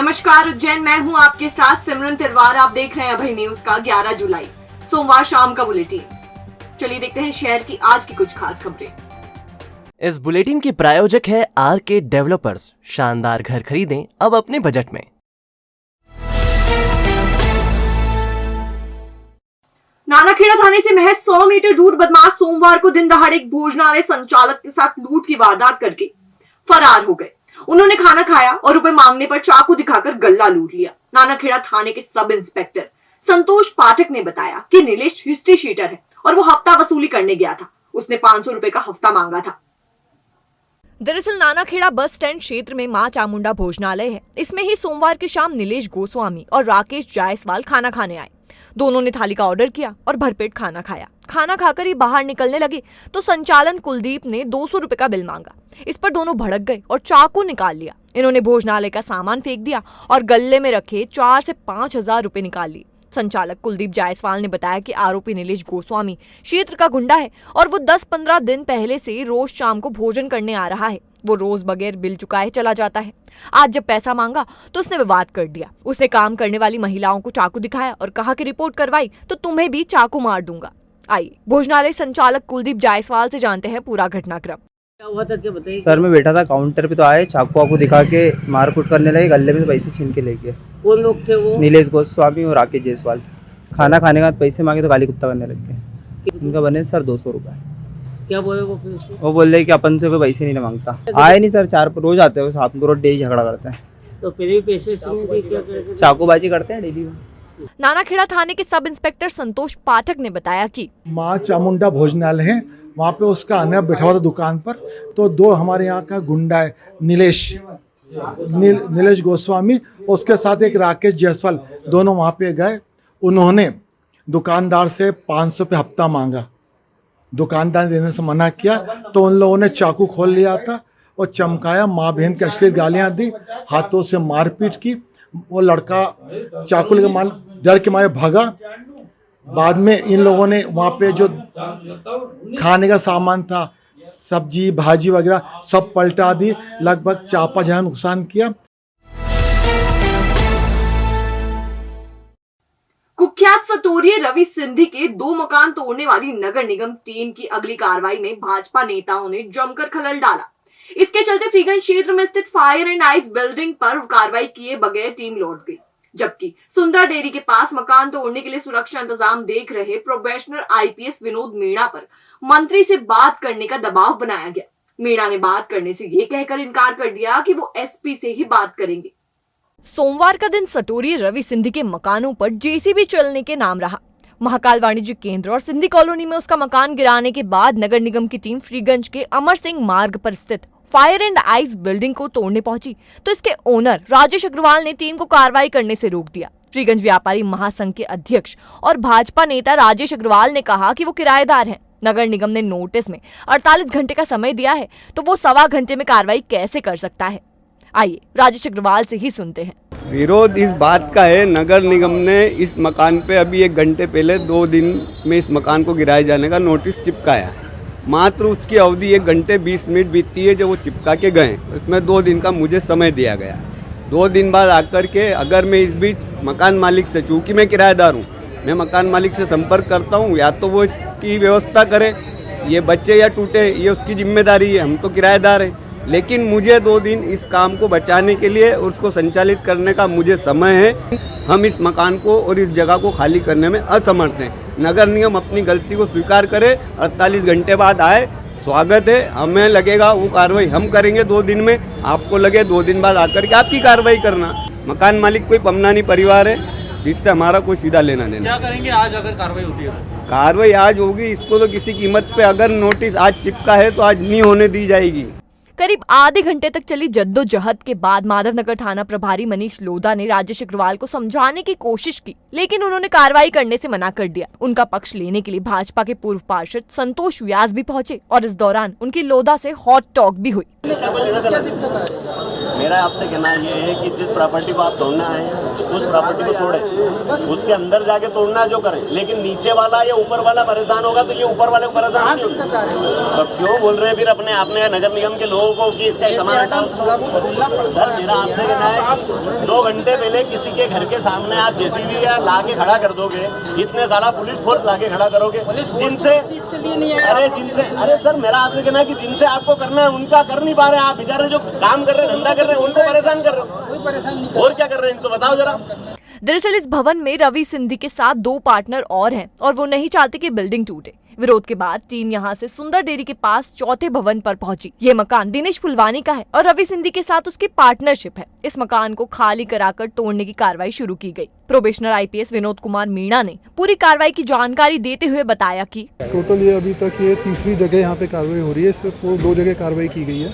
नमस्कार उज्जैन, मैं हूं आपके साथ सिमरन तिरवार। आप देख रहे हैं अभय न्यूज का 11 जुलाई सोमवार शाम का बुलेटिन। चलिए देखते हैं शहर की आज की कुछ खास खबरें। इस बुलेटिन के प्रायोजक है आरके डेवलपर्स। शानदार घर खरीदें अब अपने बजट में। नानाखेड़ा थाने से महज 100 मीटर दूर बदमाश सोमवार को दिन दहाड़े एक भोजनालय संचालक के साथ लूट की वारदात करके फरार हो गए। उन्होंने खाना खाया और रुपए मांगने पर चाकू दिखाकर गल्ला लूट लिया। नानाखेड़ा थाने के सब इंस्पेक्टर संतोष पाठक ने बताया कि नीलेश हिस्ट्री शीटर है और वो हफ्ता वसूली करने गया था। उसने 500 रुपए का हफ्ता मांगा था। दरअसल नानाखेड़ा बस स्टैंड क्षेत्र में मां चामुंडा भोजनालय है। इसमें ही सोमवार की शाम नीलेश गोस्वामी और राकेश जायसवाल खाना खाने आए। दोनों ने थाली का ऑर्डर किया और भरपेट खाना खाया। खाना खाकर ही बाहर निकलने लगे तो संचालन कुलदीप ने 200 रुपए का बिल मांगा। इस पर दोनों भड़क गए और चाकू निकाल लिया। इन्होंने भोजनालय का सामान फेंक दिया और गल्ले में रखे 4 से 5 हजार रुपए निकाल लिए। संचालक कुलदीप जायसवाल ने बताया कि आरोपी नीलेश गोस्वामी क्षेत्र का गुंडा है और वो 10-15 दिन पहले से रोज शाम को भोजन करने आ रहा है। वो रोज बगैर बिल चुकाए चला जाता है। आज जब पैसा मांगा तो उसने विवाद कर दिया। उसने काम करने वाली महिलाओं को चाकू दिखाया और कहा कि रिपोर्ट करवाई तो तुम्हें भी चाकू मार दूंगा। आइए भोजनालय संचालक कुलदीप जायसवाल से जानते हैं पूरा घटनाक्रम। क्या हुआ था, क्या बताइए। सर मैं बैठा था काउंटर पे तो आए, चाकू वाकू दिखा के मारकूट करने लगे, गले में से पैसे छीन के ले गए। कौन लोग थे वो? नीलेश गोस्वामी और राकेश जायसवाल। खाना खाने के बाद पैसे मांगे तो गाली कुत्ता करने लग गए। उनका बने सर 200 रुपये। क्या बोले वो फिर? वो बोल रहे कि अपन से कोई पैसे नहीं मांगता। आए नहीं सर, 4 रोज आते हैं, साथ में रोज डेली झगड़ा करते हैं। तो फिर भी पैसे क्या चाकूबाजी करते हैं डेली। नानाखेड़ा थाने के सब इंस्पेक्टर संतोष पाठक ने बताया कि मां चामुंडा भोजनालय है, वहाँ पे उसका आना बैठा हुआ था दुकान पर। तो 2 हमारे यहाँ का गुंडा है नीलेश गोस्वामी, उसके साथ एक राकेश जायसवाल, दोनों वहाँ पे गए। उन्होंने दुकानदार से 500 पे हफ्ता मांगा। दुकानदार ने देने से मना किया तो उन लोगों ने चाकू खोल लिया था और चमकाया, माँ बहन की अश्लील गालियाँ दी, हाथों से मारपीट की। वो लड़का चाकू लेकर डर के मारे भागा। बाद में इन लोगों ने वहाँ पे जो खाने का सामान था, सब्जी भाजी वगैरह सब पलटा दी। लगभग 4-5 हजार नुकसान किया। कुख्यात सटोरिये रवि सिंधी के 2 मकान तोड़ने वाली नगर निगम टीम की अगली कार्रवाई में भाजपा नेताओं ने जमकर खलल डाला। इसके चलते फ्रीगंज क्षेत्र में स्थित फायर एंड आइस बिल्डिंग पर कार्रवाई किए बगैर टीम लौट गई। जबकि सुंदर डेयरी के पास मकान तोड़ने के लिए सुरक्षा इंतजाम देख रहे प्रोबेशनर आईपीएस विनोद मीणा पर मंत्री से बात करने का दबाव बनाया गया। मीणा ने बात करने से ये कहकर इनकार कर दिया कि वो एसपी से ही बात करेंगे। सोमवार का दिन सटोरिये रवि सिंधी के मकानों पर जेसीबी चलने के नाम रहा। महाकाल वाणिज्य केंद्र और सिंधी कॉलोनी में उसका मकान गिराने के बाद नगर निगम की टीम फ्रीगंज के अमर सिंह मार्ग पर स्थित फायर एंड आइस बिल्डिंग को तोड़ने पहुंची तो इसके ओनर राजेश अग्रवाल ने टीम को कार्रवाई करने से रोक दिया। फ्रीगंज व्यापारी महासंघ के अध्यक्ष और भाजपा नेता राजेश अग्रवाल ने कहा कि वो किराएदार हैं। नगर निगम ने नोटिस में 48 घंटे का समय दिया है तो वो 1.25 घंटे में कार्रवाई कैसे कर सकता है। आइए राजेश अग्रवाल से ही सुनते हैं। विरोध इस बात का है, नगर निगम ने इस मकान पे अभी 1 घंटे पहले 2 दिन में इस मकान को गिराए जाने का नोटिस चिपकाया है। मात्र उसकी अवधि 1 घंटे 20 मिनट बीती है जो वो चिपका के गए। उसमें 2 दिन का मुझे समय दिया गया। 2 दिन बाद आकर के अगर मैं इस बीच मकान मालिक से, चूँकि मैं किराएदार हूँ, मैं मकान मालिक से संपर्क करता हूँ, या तो वो इसकी व्यवस्था करे, ये बच्चे या टूटे ये उसकी जिम्मेदारी है, हम तो किराएदार हैं। लेकिन मुझे 2 दिन इस काम को बचाने के लिए और उसको संचालित करने का मुझे समय है। हम इस मकान को और इस जगह को खाली करने में असमर्थ हैं। नगर निगम अपनी गलती को स्वीकार करे, 48 घंटे बाद आए, स्वागत है। हमें लगेगा वो कार्रवाई हम करेंगे 2 दिन में, आपको लगे 2 दिन बाद आकर के आपकी कार्रवाई करना। मकान मालिक कोई पमनानी परिवार है जिससे हमारा कोई सीधा लेना देना। क्या करेंगे आज अगर कार्रवाई होती है? कार्रवाई आज होगी। इसको तो किसी कीमत पे अगर नोटिस आज चिपका है तो आज नहीं होने दी जाएगी। करीब आधे घंटे तक चली जद्दोजहद के बाद माधवनगर थाना प्रभारी मनीष लोधा ने राजेश अग्रवाल को समझाने की कोशिश की, लेकिन उन्होंने कार्रवाई करने से मना कर दिया। उनका पक्ष लेने के लिए भाजपा के पूर्व पार्षद संतोष व्यास भी पहुंचे और इस दौरान उनकी लोधा से हॉट टॉक भी हुई। मेरा आपसे कहना ये है कि जिस प्रॉपर्टी को आप तोड़ना है उस प्रॉपर्टी को तोड़े, उसके अंदर जाके तोड़ना जो करें, लेकिन नीचे वाला या ऊपर वाला परेशान होगा तो ये ऊपर वाले को परेशान क्यों? तो क्यों बोल रहे हैं फिर अपने नगर निगम के लोगों को कि इसका सामान हटाओ? सर मेरा आपसे कहना है 2 घंटे पहले किसी के घर के सामने आप जेसीबी या ला के खड़ा कर दोगे, इतने सारा पुलिस फोर्स ला के खड़ा करोगे, जिनसे अरे सर मेरा आपसे कहना है कि जिनसे आपको करना है उनका कर नहीं पा रहे हैं आप, बेचारे जो काम कर रहे हैं, धंधा कर रहे हैं, उनको परेशान कर रहे हो। और क्या कर रहे हैं इनको बताओ जरा। दरअसल इस भवन में रवि सिंधी के साथ 2 पार्टनर और हैं और वो नहीं चाहते कि बिल्डिंग टूटे। विरोध के बाद टीम यहां से सुंदर डेयरी के पास चौथे भवन पर पहुंची। ये मकान दिनेश फुलवानी का है और रवि सिंधी के साथ उसकी पार्टनरशिप है। इस मकान को खाली कराकर तोड़ने की कार्रवाई शुरू की गई। प्रोबेशनर आईपीएस विनोद कुमार मीणा ने पूरी कार्रवाई की जानकारी देते हुए बताया कि टोटल ये अभी तक ये तीसरी जगह यहाँ पे कार्रवाई हो रही है। इससे 2 जगह कार्रवाई की गई है।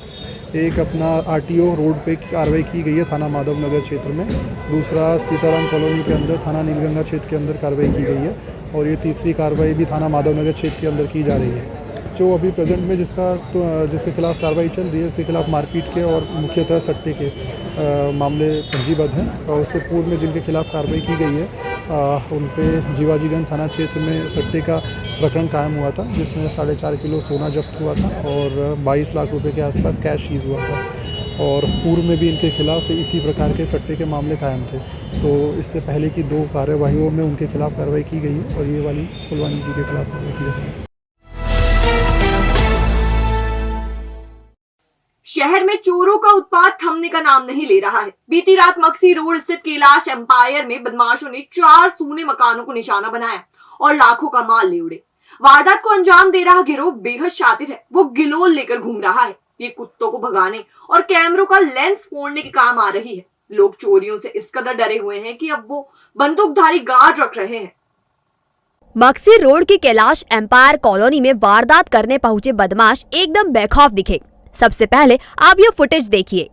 एक अपना आरटीओ रोड पे कार्रवाई की गई है थाना माधव नगर क्षेत्र में, दूसरा सीताराम कॉलोनी के अंदर थाना नीलगंगा क्षेत्र के अंदर कार्रवाई की गई है और ये तीसरी कार्रवाई भी थाना माधव नगर क्षेत्र के अंदर की जा रही है। जो अभी प्रेजेंट में जिसके खिलाफ कार्रवाई चल रही है, इसके खिलाफ मारपीट के और मुख्यतः सट्टे के मामले पंजीबद्ध हैं और उससे पूर्व में जिनके खिलाफ कार्रवाई की गई है उन पे जीवाजीगंज थाना क्षेत्र में सट्टे का प्रकरण कायम हुआ था, जिसमें 4.5 किलो सोना जब्त हुआ था और 22 लाख रुपए के आसपास कैश सीज हुआ था और पूर्व में भी इनके खिलाफ इसी प्रकार के सट्टे के मामले कायम थे। तो इससे पहले की 2 कार्यवाहियों में उनके खिलाफ कार्रवाई की गई है और ये वाली फुलवानी जी के खिलाफ कार्रवाई की गई है। शहर में चोरों का उत्पात थमने का नाम नहीं ले रहा है। बीती रात मक्सी रोड स्थित कैलाश एम्पायर में बदमाशों ने 4 सूने मकानों को निशाना बनाया और लाखों का माल ले उड़े। वारदात को अंजाम दे रहा गिरोह बेहद शातिर है। वो गिलोल लेकर घूम रहा है। ये कुत्तों को भगाने और कैमरों का लेंस फोड़ने के काम आ रही है। लोग चोरियों से इस कदर डरे हुए हैं कि अब वो बंदूकधारी गार्ड रख रहे हैं। मक्सी रोड की कैलाश एम्पायर कॉलोनी में वारदात करने पहुंचे बदमाश एकदम बेखौफ दिखे। सबसे पहले आप ये फुटेज देखिए।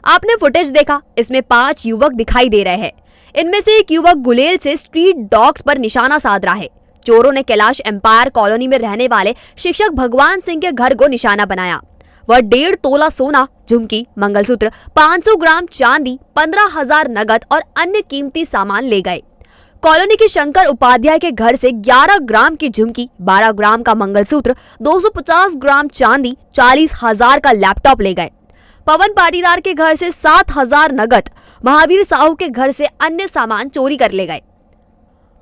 आपने फुटेज देखा, इसमें 5 युवक दिखाई दे रहे हैं। इनमें से एक युवक गुलेल से स्ट्रीट डॉग्स पर निशाना साध रहा है। चोरों ने कैलाश एम्पायर कॉलोनी में रहने वाले शिक्षक भगवान सिंह के घर को निशाना बनाया। वह 1.5 तोला सोना, झुमकी, मंगलसूत्र, 500 ग्राम चांदी, 15,000 नगद और अन्य कीमती सामान ले गए। कॉलोनी के शंकर उपाध्याय के घर से 11 ग्राम की झुमकी, 12 ग्राम का मंगलसूत्र, 250 ग्राम चांदी, 40,000 का लैपटॉप ले गए। पवन पाटीदार के घर से 7,000 नगद, महावीर साहू के घर से अन्य सामान चोरी कर ले गए।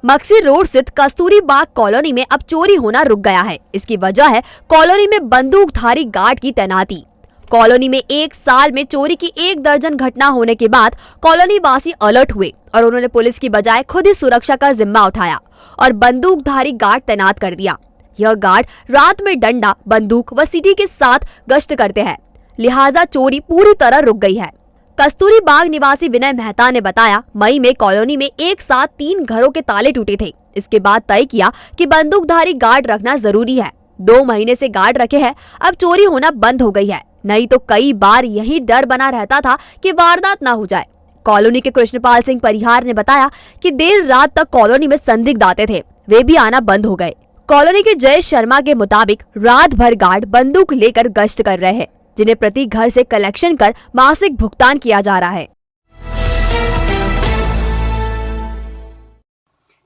मक्सी रोड स्थित कस्तूरी बाग कॉलोनी में अब चोरी होना रुक गया है। इसकी वजह है कॉलोनी में बंदूकधारी गार्ड की तैनाती। कॉलोनी में 1 साल में चोरी की 1 दर्जन घटना होने के बाद कॉलोनी वासी अलर्ट हुए और उन्होंने पुलिस की बजाय खुद ही सुरक्षा का जिम्मा उठाया और बंदूकधारी गार्ड तैनात कर दिया। यह गार्ड रात में डंडा, बंदूक व सीटी के साथ गश्त करते हैं, लिहाजा चोरी पूरी तरह रुक गई है। कस्तूरी बाग निवासी विनय मेहता ने बताया, मई में कॉलोनी में एक साथ 3 घरों के ताले टूटे थे। इसके बाद तय किया कि बंदूकधारी गार्ड रखना जरूरी है। 2 महीने से गार्ड रखे हैं, अब चोरी होना बंद हो गई है। नहीं तो कई बार यही डर बना रहता था कि वारदात ना हो जाए। कॉलोनी के कृष्णपाल सिंह परिहार ने बताया कि देर रात तक कॉलोनी में संदिग्ध आते थे, वे भी आना बंद हो गए। कॉलोनी के जय शर्मा के मुताबिक रात भर गार्ड बंदूक लेकर गश्त कर रहे हैं, जिन्हें प्रति घर से कलेक्शन कर मासिक भुगतान किया जा रहा है।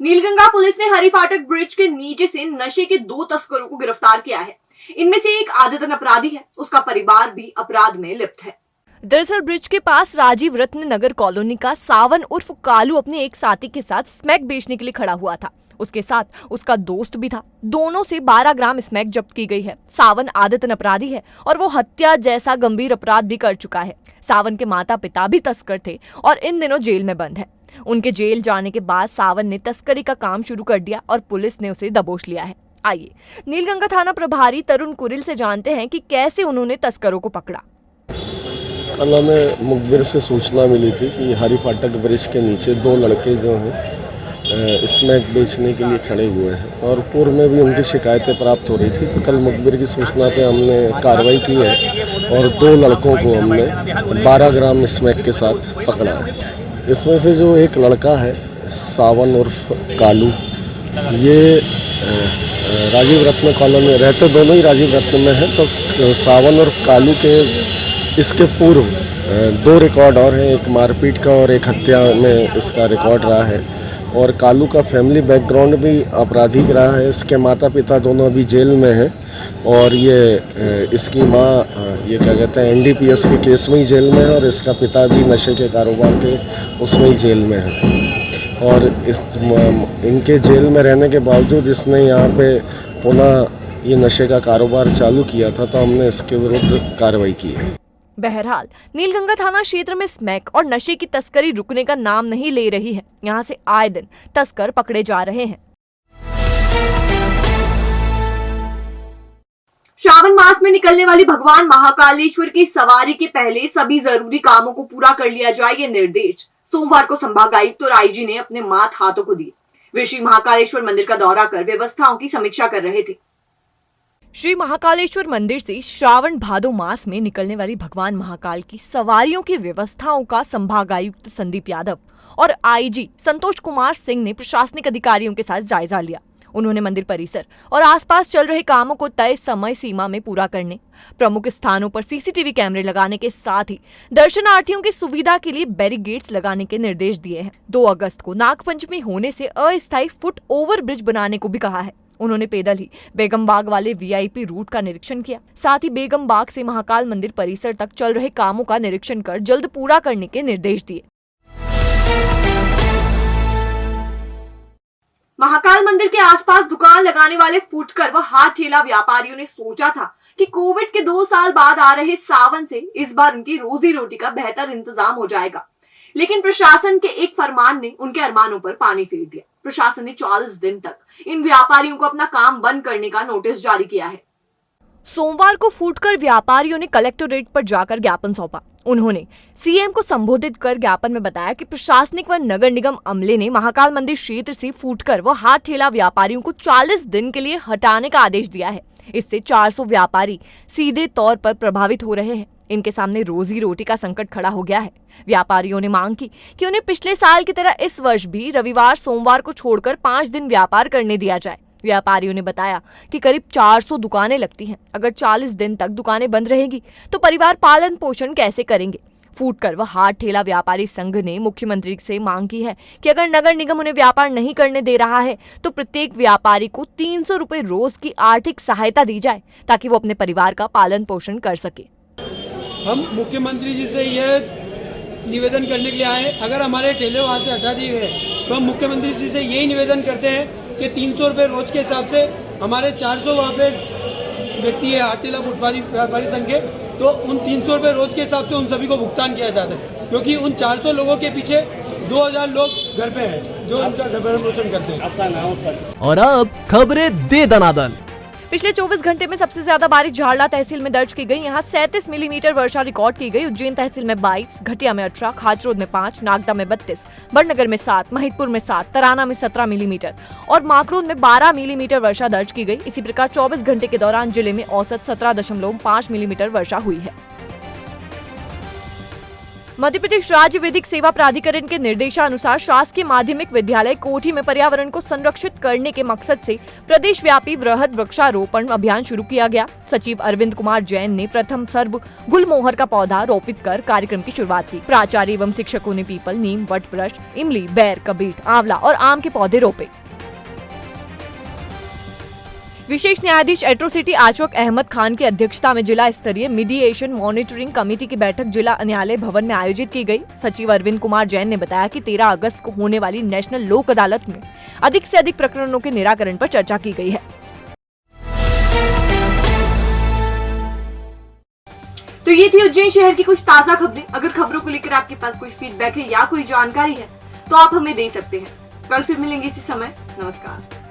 नीलगंगा पुलिस ने हरी फाटक ब्रिज के नीचे से नशे के 2 तस्करों को गिरफ्तार किया है। इनमें से एक आदतन अपराधी है, उसका परिवार भी अपराध में लिप्त है। दरअसल ब्रिज के पास राजीव रत्न नगर कॉलोनी का सावन उर्फ कालू अपने एक साथी के साथ स्मैक बेचने के लिए खड़ा हुआ था। उसके साथ उसका दोस्त भी था। दोनों से 12 ग्राम स्मैक जब्त की गई है। सावन आदतन अपराधी है और वो हत्या जैसा गंभीर अपराध भी कर चुका है। सावन के माता पिता भी तस्कर थे और इन दिनों जेल में बंद है। उनके जेल जाने के बाद सावन ने तस्करी का काम शुरू कर दिया और पुलिस ने उसे दबोच लिया है। आइए नीलगंगा थाना प्रभारी तरुण कुरिल से जानते हैं कि कैसे उन्होंने तस्करों को पकड़ा। कल हमें मुखबिर से सूचना मिली थी कि हरी फाटक ब्रिज के नीचे 2 लड़के जो हैं स्मैक बेचने के लिए खड़े हुए हैं और पूर्व में भी उनकी शिकायतें प्राप्त हो रही थी। तो कल मुखबिर की सूचना पे हमने कार्रवाई की है और 2 लड़कों को हमने 12 ग्राम स्मैक के साथ पकड़ा है। इसमें से जो एक लड़का है सावन उर्फ कालू, ये राजीव रत्न कॉलोनी रहते दोनों ही राजीव रत्न में है। तो सावन और कालू के इसके पूर्व 2 रिकॉर्ड और हैं, एक मारपीट का और एक हत्या में इसका रिकॉर्ड रहा है। और कालू का फैमिली बैकग्राउंड भी आपराधिक रहा है। इसके माता पिता दोनों अभी जेल में हैं और ये इसकी माँ ये क्या कहते हैं NDPS के केस में ही जेल में है और इसका पिता भी नशे के कारोबार के उसमें ही जेल में है। और इनके जेल में रहने के बावजूद इसने यहाँ पे पुनः ये नशे का कारोबार चालू किया था, तो हमने इसके विरुद्ध कार्रवाई की है। बहरहाल नीलगंगा थाना क्षेत्र में स्मैक और नशे की तस्करी रुकने का नाम नहीं ले रही है। यहाँ से आए दिन तस्कर पकड़े जा रहे हैं। श्रावण मास में निकलने वाली भगवान महाकालेश्वर की सवारी के पहले सभी जरूरी कामों को पूरा कर लिया जाए, ये निर्देश सोमवार को संभागायुक्त और IG ने अपने मात हाथों को दिए। वे श्री महाकालेश्वर मंदिर का दौरा कर व्यवस्थाओं की समीक्षा कर रहे थे। श्री महाकालेश्वर मंदिर से श्रावण भादो मास में निकलने वाली भगवान महाकाल की सवारियों की व्यवस्थाओं का संभागायुक्त संदीप यादव और IG संतोष कुमार सिंह ने प्रशासनिक अधिकारियों के साथ जायजा लिया। उन्होंने मंदिर परिसर और आसपास चल रहे कामों को तय समय सीमा में पूरा करने, प्रमुख स्थानों पर CCTV कैमरे लगाने के साथ ही दर्शनार्थियों की सुविधा के लिए बैरिकेड्स लगाने के निर्देश दिए हैं। 2 अगस्त को नागपंचमी होने से अस्थायी फुट ओवर ब्रिज बनाने को भी कहा है। उन्होंने पैदल ही बेगम बाग वाले VIP रूट का निरीक्षण किया। साथ ही बेगम बाग से महाकाल मंदिर परिसर तक चल रहे कामों का निरीक्षण कर जल्द पूरा करने के निर्देश दिए। महाकाल मंदिर के आसपास दुकान लगाने वाले फुटकर व हाथ ठेला व्यापारियों ने सोचा था कि कोविड के 2 साल बाद आ रहे सावन से इस बार उनकी रोजी रोटी का बेहतर इंतजाम हो जाएगा, लेकिन प्रशासन के एक फरमान ने उनके अरमानों पर पानी फेर दिया। प्रशासन ने 40 दिन तक इन व्यापारियों को अपना काम बंद करने का नोटिस जारी किया है। सोमवार को फुटकर व्यापारियों ने कलेक्टोरेट पर जाकर ज्ञापन सौंपा। उन्होंने CM को संबोधित कर ज्ञापन में बताया कि प्रशासनिक व नगर निगम अमले ने महाकाल मंदिर क्षेत्र से फुटकर व हाथ ठेला व्यापारियों को 40 दिन के लिए हटाने का आदेश दिया है। इससे 400 व्यापारी सीधे तौर पर प्रभावित हो रहे हैं। इनके सामने रोजी रोटी का संकट खड़ा हो गया है। व्यापारियों ने मांग की कि उन्हें पिछले साल की तरह इस वर्ष भी रविवार सोमवार को छोड़कर 5 दिन व्यापार करने दिया जाए। व्यापारियों ने बताया कि करीब 400 दुकानें लगती हैं। अगर 40 दिन तक दुकानें बंद रहेगी तो परिवार पालन पोषण कैसे करेंगे। फुटकर व हाथ ठेला व्यापारी संघ ने मुख्यमंत्री से मांग की है कि अगर नगर निगम उन्हें व्यापार नहीं करने दे रहा है तो प्रत्येक व्यापारी को 300 रुपए रोज की आर्थिक सहायता दी जाए ताकि वो अपने परिवार का पालन पोषण कर सके। हम मुख्यमंत्री जी से यह निवेदन करने के लिए आए, अगर हमारे ठेले वहाँ से हटा दिए गए तो हम मुख्यमंत्री जी से यही निवेदन करते हैं कि 300 रुपये रोज के हिसाब से हमारे 400 वहाँ पे व्यक्ति है हाथ ठेला फुटपाथी व्यापारी संघ के, तो उन 300 रुपये रोज के हिसाब से उन सभी को भुगतान किया जाता है, क्योंकि उन 400 लोगों के पीछे 2000 लोग घर पे हैं जो उनका घर भरण पोषण करते हैं। आपका नाम और अब खबरें दे दनादन। पिछले 24 घंटे में सबसे ज्यादा बारिश झारला तहसील में दर्ज की गई। यहाँ 37 मिलीमीटर वर्षा रिकॉर्ड की गई। उज्जैन तहसील में 22, घटिया में 18, खाचरोद में 5, नागदा में 32, बड़नगर में 7, महिदपुर में 7, तराना में 17 मिलीमीटर और माकड़ोद में 12 मिलीमीटर वर्षा दर्ज की गई। इसी प्रकार 24 घंटे के दौरान जिले में औसत 17.5 मिलीमीटर वर्षा हुई है। मध्य प्रदेश राज्य विधिक सेवा प्राधिकरण के निर्देशानुसार शासकीय माध्यमिक विद्यालय कोठी में पर्यावरण को संरक्षित करने के मकसद से प्रदेश व्यापी वृहद वृक्षारोपण अभियान शुरू किया गया। सचिव अरविंद कुमार जैन ने प्रथम सर्व गुलमोहर का पौधा रोपित कर कार्यक्रम की शुरुआत की। प्राचार्य एवं शिक्षकों ने पीपल, नीम, वटवृक्ष, इमली, बैर, कबीर, आंवला और आम के पौधे रोपे। विशेष न्यायाधीश एट्रोसिटी आशफाक अहमद खान की अध्यक्षता में जिला स्तरीय मीडिएशन मॉनिटरिंग कमेटी की बैठक जिला न्यायालय भवन में आयोजित की गई। सचिव अरविंद कुमार जैन ने बताया कि 13 अगस्त को होने वाली नेशनल लोक अदालत में अधिक से अधिक प्रकरणों के निराकरण पर चर्चा की गई है। तो ये थी उज्जैन शहर की कुछ ताजा खबरें। अगर खबरों को लेकर आपके पास कोई फीडबैक है या कोई जानकारी है तो आप हमें दे सकते हैं। कल फिर मिलेंगे इसी समय। नमस्कार।